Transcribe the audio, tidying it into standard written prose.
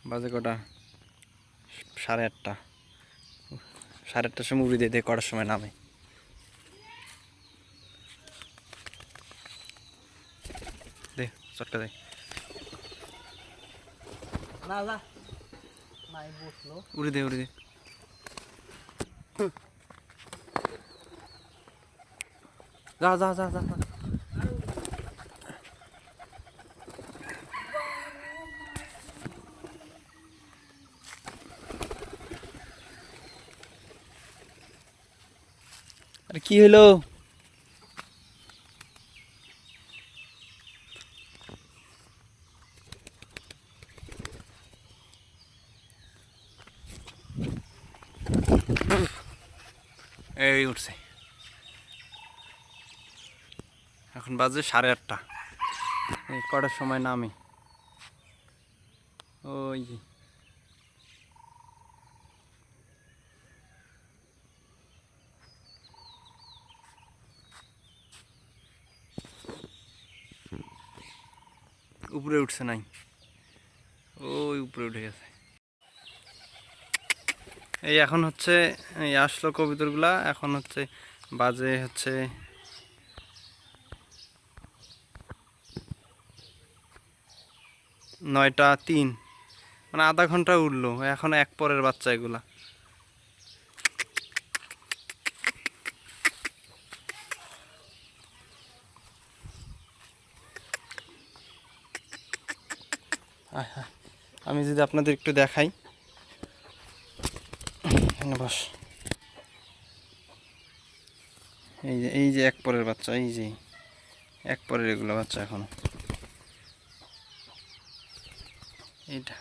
বাজে কটা? 8:30। 8:30টার সময় উড়ি দিয়ে কটার সময় নামে। দে চটকা দে। উড়ি দে উড়ি দে। যা যা যা যা। আরে কি হলো? এই উঠছে। এখন বাজে 8:30। এই কটার সময় নামে? ওই যে উপরে উঠছে নাই, ওই উপরে উঠে গেছে। এই এখন হচ্ছে এই আসলো কবুতরগুলা। এখন হচ্ছে বাজে হচ্ছে 9:03, মানে আধা ঘন্টা উঠলো। এখন এক পরের বাচ্চা এগুলা। আমি যদি আপনাদের একটু দেখাই, বস। এই যে এক পরের বাচ্চা, এই যে এক পরের এগুলো বাচ্চা এখনো। এইটা